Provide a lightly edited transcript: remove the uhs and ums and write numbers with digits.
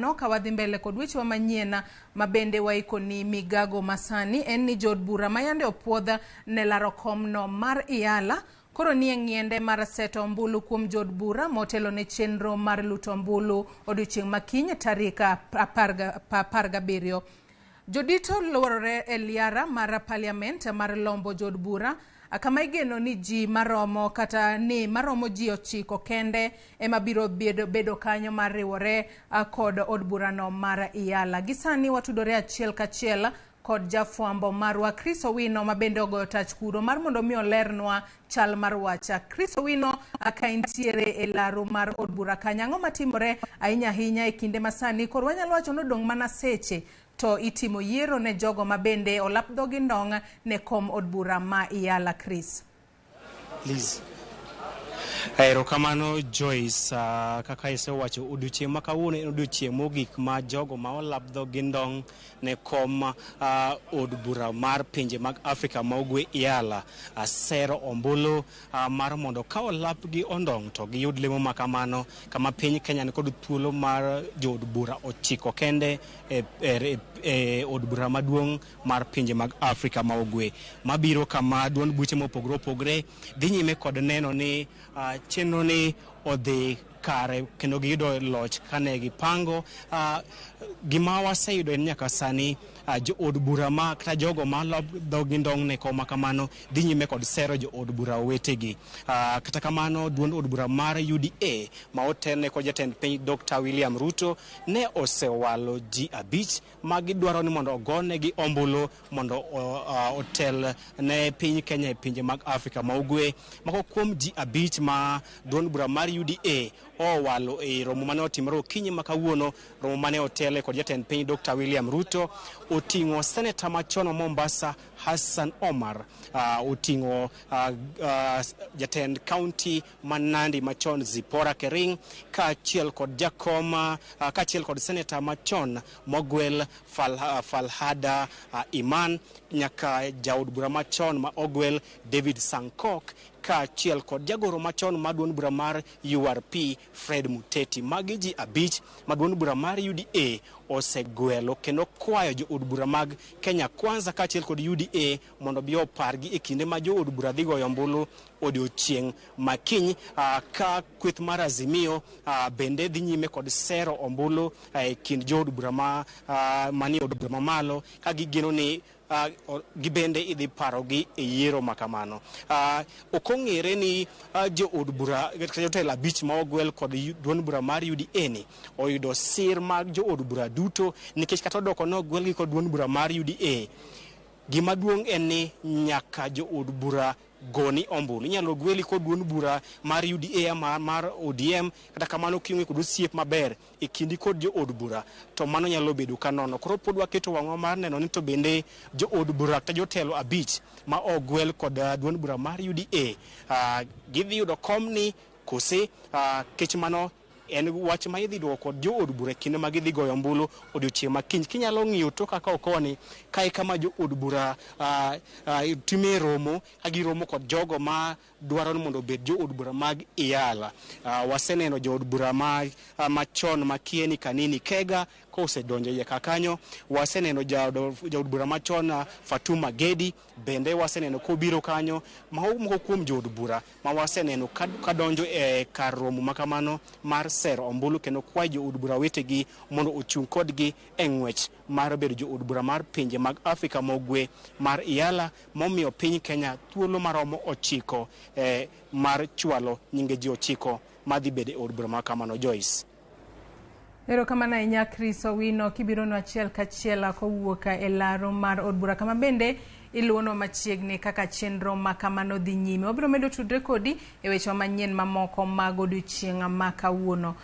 kamano ka wadhi mbele kod weche manyien mabende waiko ni migago masani en ni jod bura mayande opuodha ne laro komno mar EALA koro nie ng'iende mar seto ombulu kuom jod bura motelo ne chenro mar luto ombulu odiochieng' makiny tarik 17. Jodito luorore e liara mar parliament mar lombo jod bura kama igeno ni ji maromo kata ni maromo ji 9 kende ema biro bedo kanyo mar riwore kod od burano mar EALA. Gisani watudore achiel kachiel kod jafwambo marwa Chris Owino mabende ogoyo tach kuro mar mondo mi olernwa chal mar wacha. Chris Owino ka intiere e laro mar od bura kanyango matimore ahinya e kinde masani koro wanyalo wacho no dong' mana seche to itimo yiero ne jogo mabende olap dhogi ndong' ne kom od bura ma EALA. Chris please Erokamano Joyce, kaka isewacho odiochieng' ma kawuono en odiochieng' mogik ma jogo ma olapdho gi ndong' ne kom od bura mar pinje mag Afrika ma ugwe EALA sero ombulu mar mondo ka olapgi ondong' to giyud lemo ma kamano kama piny Kenya kod thuolo mar jod bura 9 kende e od bura maduong' mar pinje mag Afrika ma ugwe mabiro kama duond buche mopogore opogore dhi nyime kod neno ni chenro ni odhi kare kendo giyudo loch kane gipango gima waseyudo en nyaka sani jo od bura ma kata jogo ma lopdho gi ndong' ne koma kamano dhi nyime kod sero jo od bura wetegi kata kamano duond od bura mar UDA ma otelne kod jatend piny Dr. William Ruto ne osewalo ji 5 ma gidwaro ni mondo ogonegi ombulu mondo otel ne piny Kenya e pinje mag Afrika ma ugwe mako kuom ji 5 ma duond bura mar UDA owalo e romo mane otimore okinyi makawuono romo mane otele kod jatend piny Dr. William Ruto oting'o senator machon Mombasa Hassan Omar oting'o jatend county Manandi machon Zipora Kering kaachiel kod jakoma kaachiel kod senator machon Mogwel Falhada Iman nyaka jaod bura machon ma Ogwel David Sankok kaachiel kod jagoro machon maduond bura mar URP Fred Muteti. Magi ji 5 maduond bura mar UDA osegwelo kendo kwayo jo od bura mag Kenya Kwanza kaachiel kod UDA mondo bi opargi e kinde ma jo od bura dhi goyo ombulu odiochieng' makiny ka kweth mar Azimio bende dhi nyime kod sero ombulu e kind jo od bura mani od bura mamalo ka gigeno ni gibende idhi parogi e yiero makamano. Okong'ere ni jo od bura jotelo 5 ma ogwel kod duond bura mar UDA ni oyudo sir mag jo od bura duto nikech kata odoko no ogwelgi kod duond bura mar UDA. Gima duong' en ni nyaka jo od bura goni ombulu inyalo gweli kod duond bura mar UDA mar ODM kata kamano kiung'e kod osiep maber e kindi kod jo od bura to mano nyalo bedo kanono. Koro pod waketo wang'wa mar neno ni to bende jo od bura kata jotelo 5 ma ogwel kod duond bura mar UDA gidhi yudo komni kose kech mano en wach ma idhi dwoko kod jo od bura kinde ma gidhi goyo ombulu odiochieng' makiny. Kinyalo ng'iyo to kaka okoni kai kama jo od bura time romo agiromo kod jogo ma dwaro mondo obed jo od bura mag EALA. Waseneno jo od bura machon Makieni Kanini Kega kosedonjo iye kakanyo. Waseneno jo od bura machon Fatuma Gedi bende waseneno kobiro kanyo moko kuom jo od bura ma waseneno kadonjo e kar romo makamano mar sero ombulu kendo kwayo jo od bura wetegi mondo ochung' kodgi e ng'wech mar bedo jo od bura mar pinje mag Afrika ma ugwe mar EALA momiyo piny Kenya thuolo maromo 9 mar chwalo nyinge ji 9 madhi bede od bura makamano. Joyce. Erokamano ahinya Chris Owino kibiro no achiel kachiel kowuok e laro mar od bura kama bende iluono machiegni kaka chenro makamano dhi nyime. Wabiro medo tudre kodi e weche manyien mamoko mag odiochieng' ma kawuono.